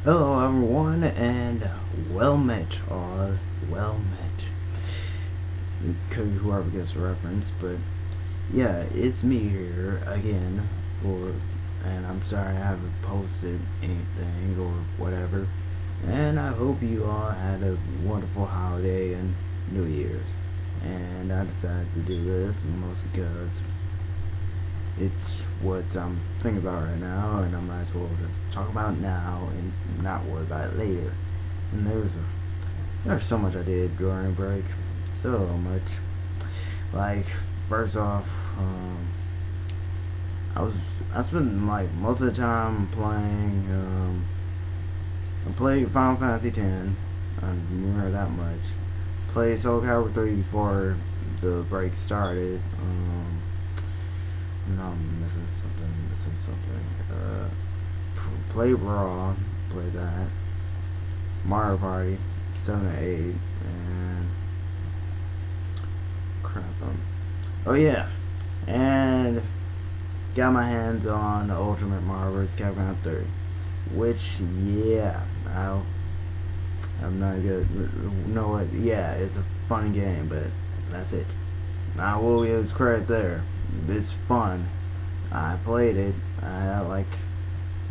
Hello everyone and well met all well met. Whoever gets the reference, but yeah, it's me here again and I'm sorry I haven't posted anything or whatever. And I hope you all had a wonderful holiday and New Year's. And I decided to do this mostly because it's what I'm thinking about right now, and I might as well just talk about it now and not worry about it later. And there's so much I did during break, so much. Like first off, I spent like most of the time playing. I played Final Fantasy X. I remember that much. Played Soul Calibur 3 before the break started. No, I'm missing something. Play Raw, play that. Mario Party, 7 and 8, and crap. Oh yeah, and got my hands on Ultimate Mario vs. Capcom 3, which I'm not good. You know what? Yeah, it's a fun game, but that's it. I will give his credit there. It's fun. I played it. I had like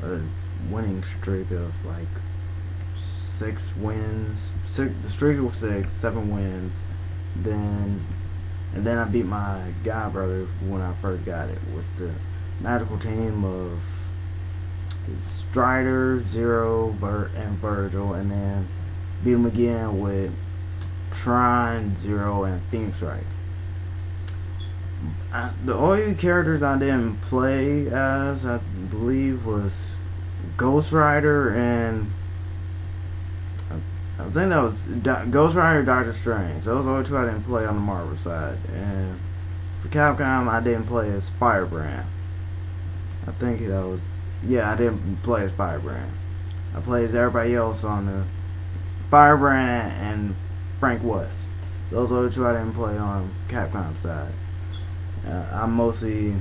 a winning streak of like 6 wins. The streak was 7 wins. Then I beat my god brother when I first got it with the magical team of Strider, Zero, and Virgil, and then beat him again with Tron, Zero, and Phoenix Wright. The only characters I didn't play as, I believe, was Ghost Rider and I think that was Ghost Rider, Doctor Strange. Those are the only two I didn't play on the Marvel side. And for Capcom, I didn't play as Firebrand. I think that was I didn't play as Firebrand. I played as everybody else on the Firebrand and Frank West. Those are the two I didn't play on Capcom side. I'm mostly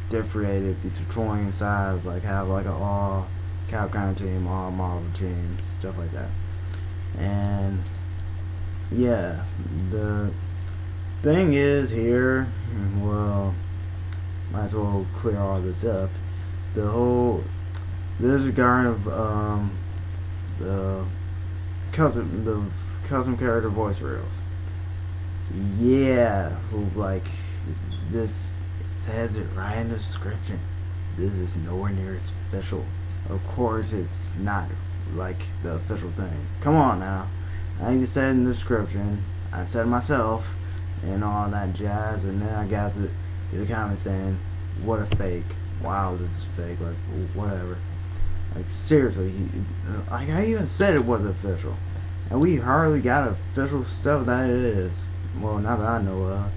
differentiated between sides, like have like an all Capcom team, all Marvel teams, stuff like that. And yeah, the thing is here, well, might as well clear all this up. This regard of the custom character voice reels. Yeah, who like this says it right in the description. This is nowhere near official. Of course, it's not like the official thing. Come on now. I even said in the description. I said myself and all that jazz, and then I got the comment saying, "What a fake! Wow, this is fake." Like whatever. Like seriously, like I even said it wasn't official, and we hardly got official stuff that it is. Well, not that I know of,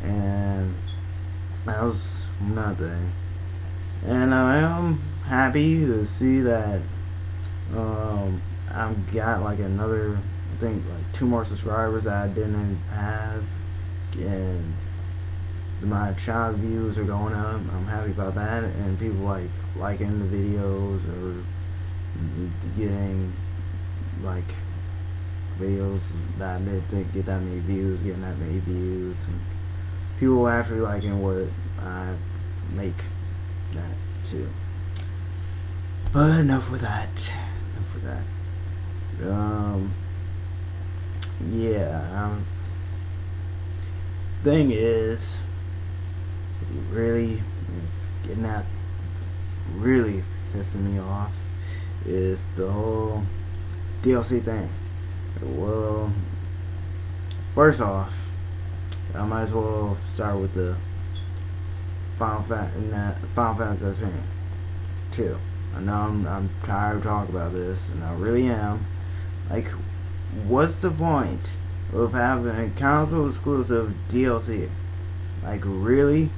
and that was nothing. And I am happy to see that I've got like another, I think like 2 more subscribers that I didn't have, and my channel views are going up. I'm happy about that, and people like liking the videos or getting like videos that I didn't think get that many views, getting that many views, and people actually liking what I make that too. But enough with that. Enough with that. Yeah. Thing is, really, it's getting that really pissing me off is the whole DLC thing. Well, first off, I might as well start with the Final Fantasy 13 2. I know I'm tired of talking about this, and I really am. Like, what's the point of having a console exclusive DLC? Like, really?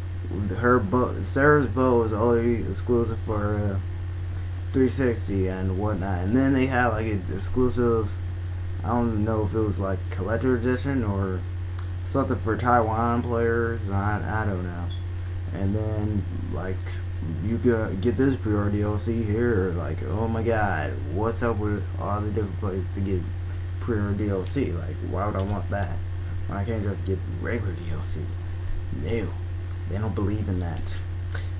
Sarah's bow is only exclusive for 360 and whatnot, and then they have like an exclusive. I don't know if it was like collector edition or something for Taiwan players. I don't know. And then like you could get this pre-order DLC here. Like, oh my god, what's up with all the different places to get pre-order DLC? Like, why would I want that? I can't just get regular DLC. No, they don't believe in that.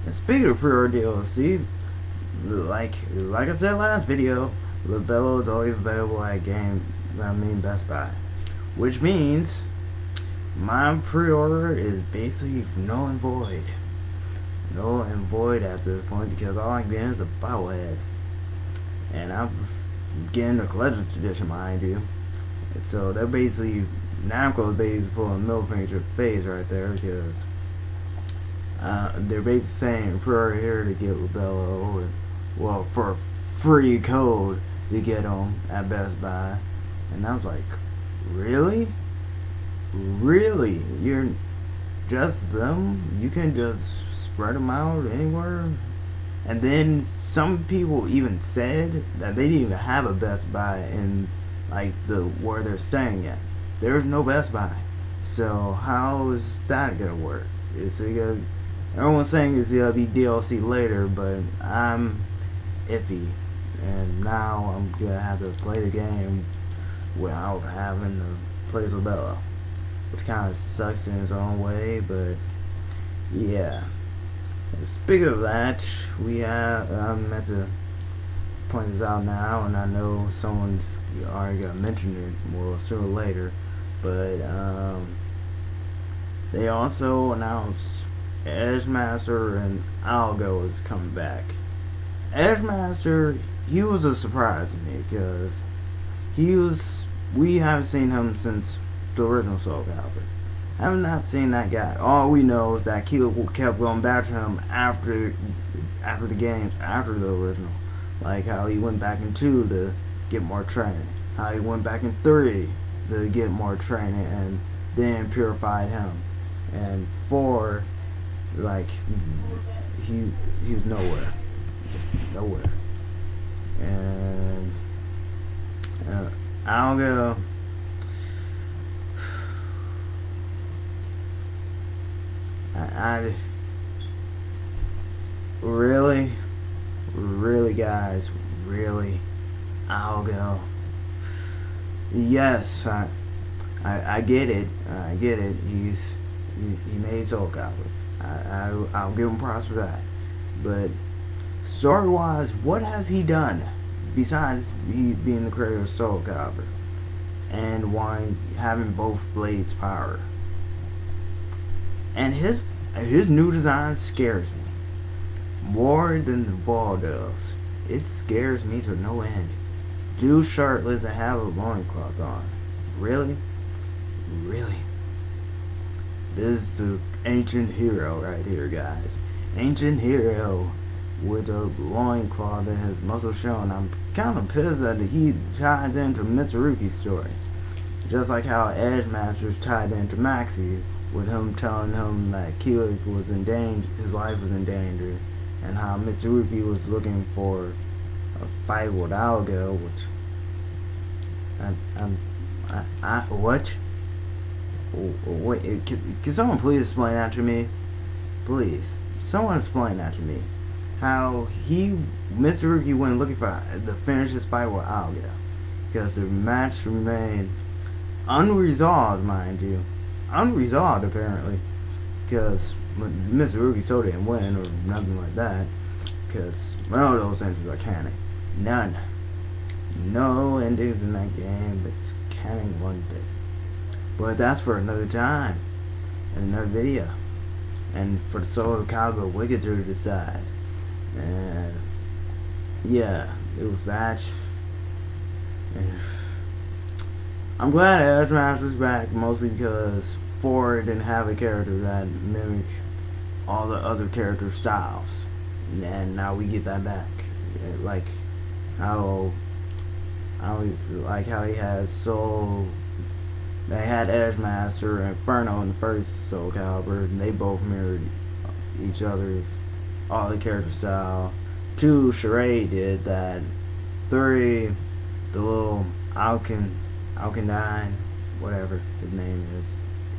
And speaking of pre-order DLC, like I said last video, Libello is always available at Best Buy, which means my pre-order is basically null and void. Null and void at this point because all I'm getting is a bobblehead, and I'm getting a collector's edition, mind you. So they're basically Namco's basically pulling a middle finger to the face right there because they're basically saying pre-order here to get Libello, and well, for a free code to get them at Best Buy. And I was like, really? Really? You're just them? You can just spread them out anywhere? And then some people even said that they didn't even have a Best Buy in like the where they're staying at. There's no Best Buy. So how is that gonna work? Everyone's saying it's gonna be DLC later, but I'm iffy, and now I'm gonna have to play the game without having to play Libello, which kind of sucks in its own way. But yeah, speaking of that, we have I'm meant to point this out now, and I know someone's already gonna mention it more sooner or later, but they also announced Edgemaster and Algo is coming back. Edgemaster, he was a surprise to me because we haven't seen him since the original Soul Calibur. I have not seen that guy. All we know is that Kilo kept going back to him after the games, after the original. Like how he went back in 2 to get more training. How he went back in 3 to get more training and then purified him. And 4, like, he was nowhere. Just nowhere. And Algo, I really guys, really, Algo. Yes, I get it. I get it. He made Soul Calibur. I'll give him props for that. But story-wise, what has he done besides he being the creator of Soul Calibur and having both blades power? And his new design scares me more than the Vol does. It scares me to no end. Dude shirtless and have a loincloth on. Really? Really? This is the ancient hero right here, guys. Ancient hero with a loincloth and his muscle showing. I'm kind of pissed that he ties into Mitsurugi's story. Just like how Edgemaster's tied into Maxi, with him telling him that Kilik was in danger, his life was in danger, and how Mitsurugi was looking for a fight with Algo, which what? Wait, can someone please explain that to me? Please, someone explain that to me. How Mitsurugi went looking to finish his fight with Algo, because the match remained unresolved, mind you. Unresolved, apparently, because Mitsurugi so didn't win or nothing like that, because none of those entries are canon. None. No endings in that game is canon one bit. But that's for another time, and another video, and for the Soul Calibur Wicked to decide. And yeah, it was that. And I'm glad Edgemaster's back, mostly because 4 didn't have a character that mimic all the other character styles, and now we get that back. Like how he has Soul. They had Edgemaster and Inferno in the first Soul Calibur, and they both mirrored each other's all the character style. 2, Charade did that. 3, the little Alkandine, whatever his name is,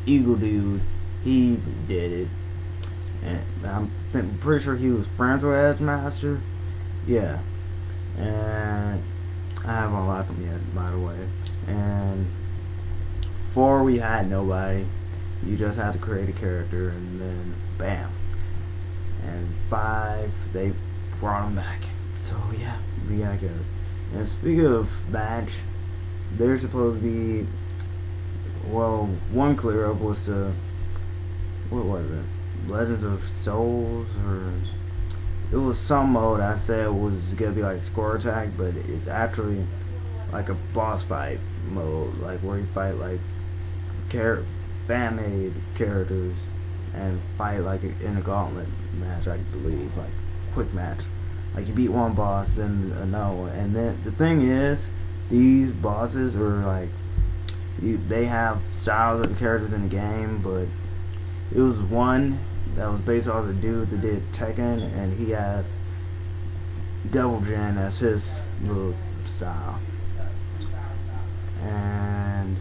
Eagle Dude, he did it. and pretty sure he was friends with Edgemaster. Yeah, and I haven't unlocked him yet, by the way. And 4, we had nobody. You just had to create a character, and then bam. And 5, they brought him back. So yeah, we got good. And speaking of that, there's supposed to be, well, one clear up was the, what was it? Legends of Souls, or it was some mode I said was gonna be like score attack, but it's actually like a boss fight mode, like where you fight like fan made characters and fight like in a gauntlet match, I believe, like quick match. Like you beat one boss, then another one, and then the thing is, these bosses are like, they have styles of the characters in the game, but it was one that was based off the dude that did Tekken, and he has Devil Jin as his little style. And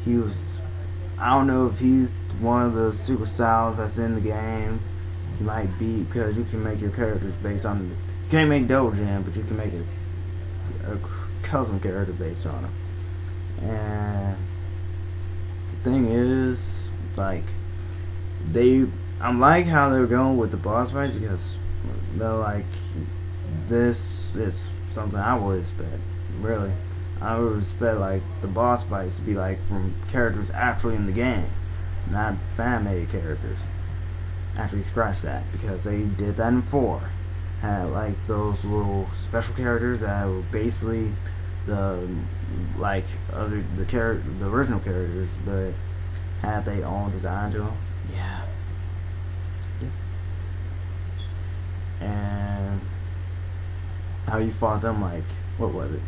he was, I don't know if he's one of the super styles that's in the game. He might be, because you can make your characters based on, you can't make Devil Jin, but you can make a custom character based on him. And the thing is, like, I'm like how they're going with the boss fights, because they're like, this is something I would expect. Really, I would expect like the boss fights to be like from characters actually in the game, not fan made characters. Actually, scratch that, because they did that in 4. Had like those little special characters that were basically the the original characters, but had their own design to them. Yeah. And how you fought them, like, what was it?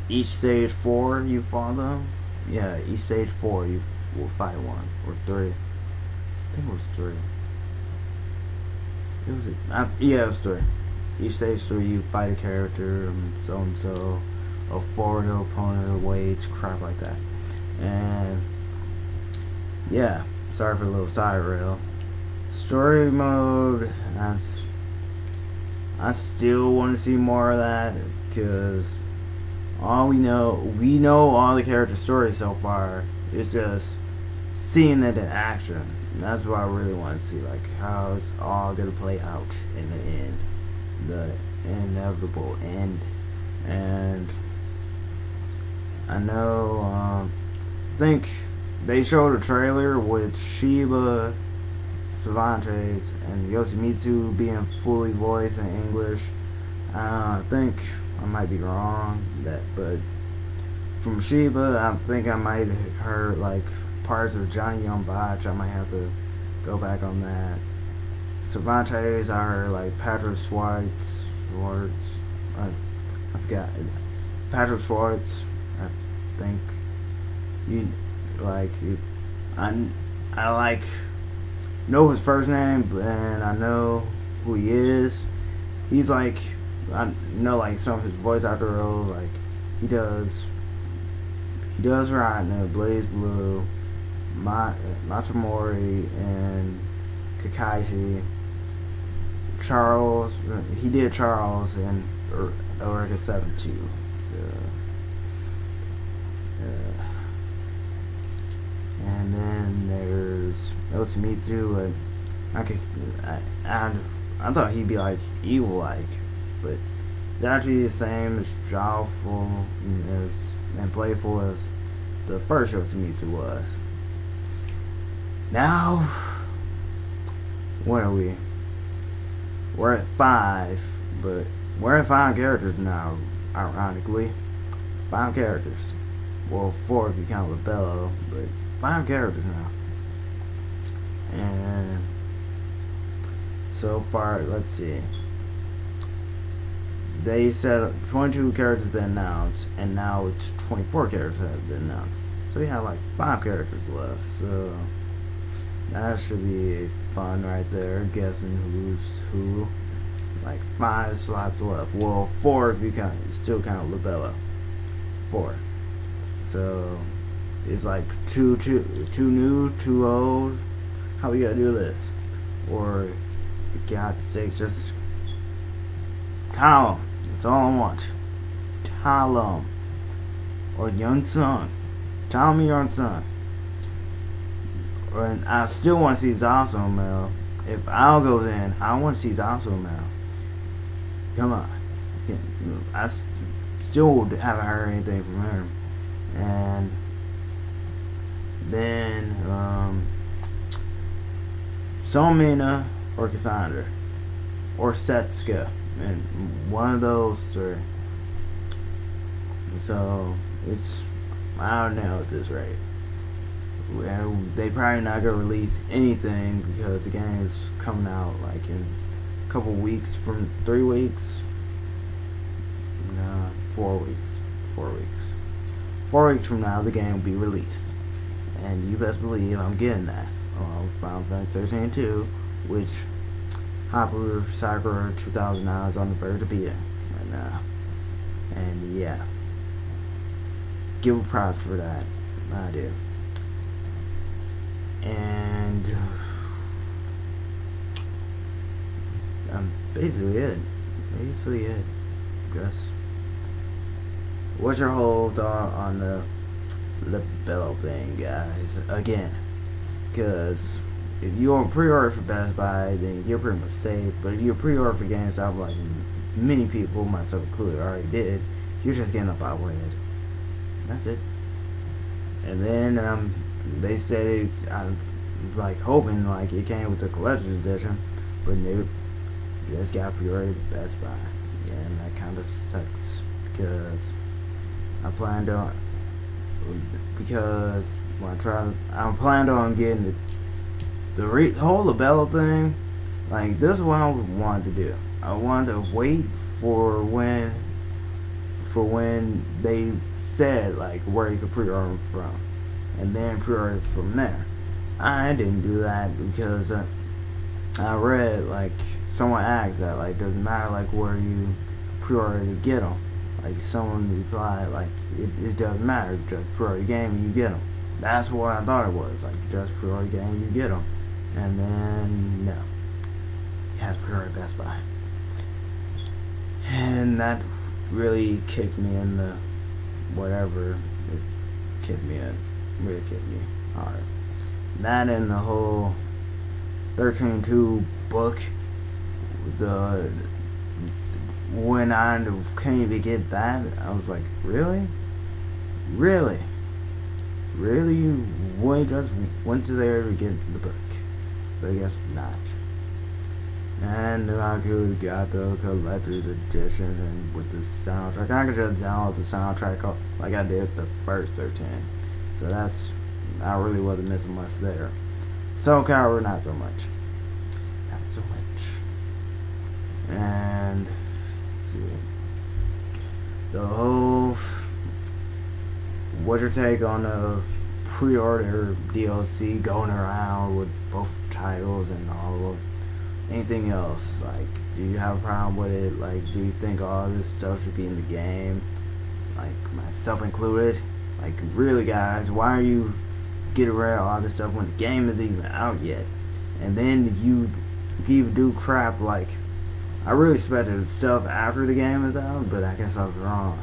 Each stage 4 you fought them? Yeah, each stage 4 you will fight one. Or 3. I think it was 3. It was 3. Each stage 3 you fight a character, so and so, a forward opponent, weights, crap like that. And yeah, sorry for the little side rail. Story mode, I still want to see more of that, because we know all the character stories so far. It's just seeing it in action. That's what I really want to see, like how it's all gonna play out in the end, the inevitable end. And I know, I think they showed a trailer with Shiba, Cervantes, and Yoshimitsu being fully voiced in English. I think I might be wrong, but from Shiba, I think I might have heard like parts of Johnny Young Botch. I might have to go back on that. Cervantes, I heard like Patrick Schwartz. I forgot. Patrick Schwartz, I think. I like know his first name, and I know who he is. He's like, I know like some of his voice actor roles, like he does right now, Blaze Blue, Matsumori, and Kakashi. Charles, he did Charles in Eureka 7 too. And then there's Yoshimitsu. I thought he'd be like evil like, but it's actually the same as joyful and playful as the first Yoshimitsu was. Now, where are we? We're at 5, but we're at 5 characters now, ironically. 5 characters. Well, 4 if you count Labello, but 5 characters now. And so far, let's see. They said 22 characters have been announced, and now it's 24 characters that have been announced. So we have like 5 characters left. So that should be fun right there. Guessing who's who. Like 5 slots left. Well, 4 if you still count Labella. 4. So it's like two new, 2 old. How we gotta do this? or for God's sake, just tell them. That's all I want. Tell them. Or Young Sung. Tell me Young Sung. And I still want to see Zaso Mel. If Al goes in, I want to see Zaso Mel. Come on. I still haven't heard anything from her. And then Somina or Cassandra or Setsuka, and one of those three. So it's, I don't know at this rate. And they probably not gonna release anything because the game is coming out like in a couple weeks, from 3 weeks. No, 4 weeks. 4 weeks. 4 weeks from now, the game will be released, and you best believe I'm getting that. Final Fantasy 13 2, which Hyper Sakura 2009 is on the verge of beating right now, and yeah, give a props for that. I do. And basically it. Just, what's your whole thought on the Bello thing, guys? Again, because if you're pre-order for Best Buy, then you're pretty much safe. But if you're pre-order for GameStop, like many people, myself included, already did, you're just getting up out of it. That's it. And then they said, I'm like hoping like it came with the collector's edition, but nope, just got pre-ordered at Best Buy. Yeah, and that kind of sucks because I planned on, because when I planned on getting the whole Labello thing. Like, this is what I wanted to do. I wanted to wait for when they said like where you could pre-order them from, and then pre-order from there. I didn't do that because I read like someone asked that, like, doesn't matter like where you pre-order to get them. Like, someone replied like it doesn't matter, just pre-order the game and you get them. That's what I thought it was, like just pre-order the game and you get them. And then no, you have to pre-order Best Buy, and that really kicked me in the whatever. It kicked me in, really kicked me hard. That and the whole 13.2 book, when I couldn't even get that, I was like, really, you just went to there to get the book? But I guess not. And I could got the collector's edition and with the soundtrack. I could just download the soundtrack like I did the first 13. So I really wasn't missing much there. Soul Calibur, not so much. And let's see, the whole, what's your take on the pre-order DLC going around with both titles and all of anything else? Like, do you have a problem with it? Like, do you think all this stuff should be in the game? Like, myself included. Like, really, guys, why are you getting rid of all this stuff when the game isn't even out yet? And then you even do crap like, I really expected stuff after the game is out, but I guess I was wrong.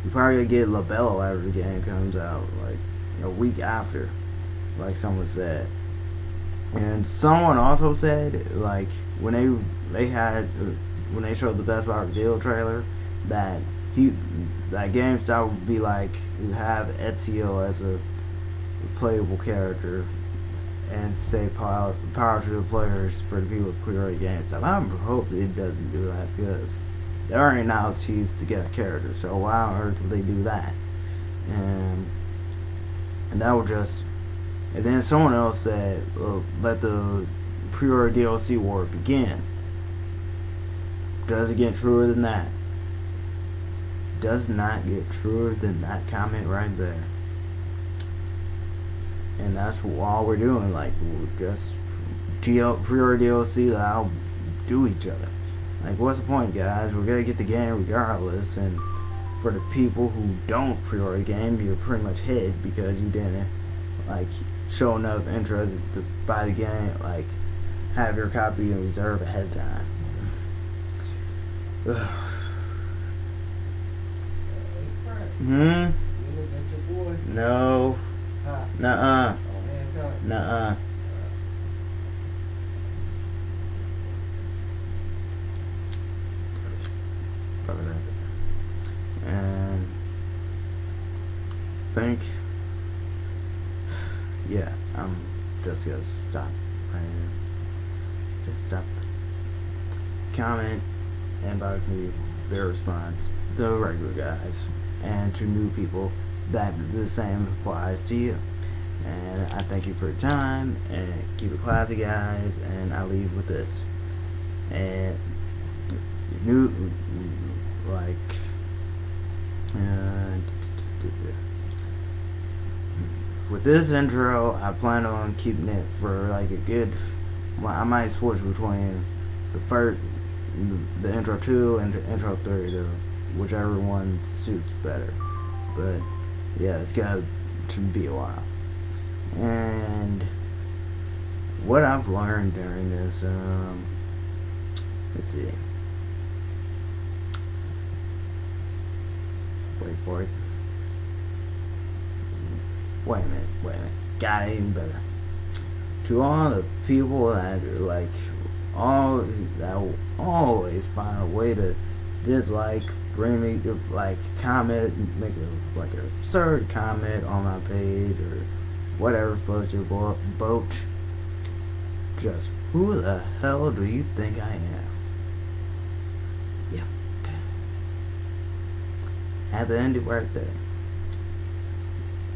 We probably gonna get Labello after the game comes out, like a week after, like someone said. And someone also said, like, when they showed the Best Buy reveal trailer, that GameStop would be like, you have Ezio as a playable character, and say power to the players for the people who pre-order GameStop. I hope it doesn't do that, because they already announced he's the guest character, so why on earth would they do that? And that would just. And then someone else said, let the pre-order DLC war begin. Does it get truer than that? Does not get truer than that comment right there. And that's all we're doing. Like, we're just pre-order DLC that I'll do each other. Like, what's the point, guys? We're gonna get the game regardless. And for the people who don't pre-order the game, you're pretty much hit because you didn't like show enough interest to buy the game. Like, have your copy in reserve ahead of time. Ugh. Hey, Frank, Hmm? you look at your boy. No. Huh? Nuh-uh. Oh, man, come. Nuh-uh. Brother. And think, yeah, I'm just gonna stop right here. Just stop. Comment and advise me their response, the regular guys, and to new people that the same applies to you. And I thank you for your time, and keep it classy, guys, and I leave with this. And new, like, with this intro, I plan on keeping it for like a good. Well, I might switch between the first, the intro 2 and the intro 3, to whichever one suits better. But yeah, it's got to be a while. And what I've learned during this, let's see. Wait for it. Wait a minute. Got it even better. To all the people that are like, all that will always find a way to dislike, bring me to like comment, make a like an absurd comment on my page or whatever floats your boat. Just who the hell do you think I am? Yep. At the end right there.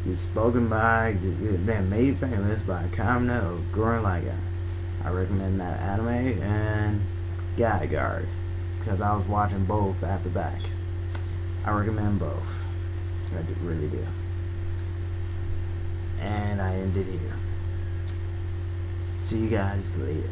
You're spoken by, you've been made famous by a comment of Gurren Lagann. I recommend that anime and Guy Guard, because I was watching both back to back. I recommend both. I really do. And I ended here. See you guys later.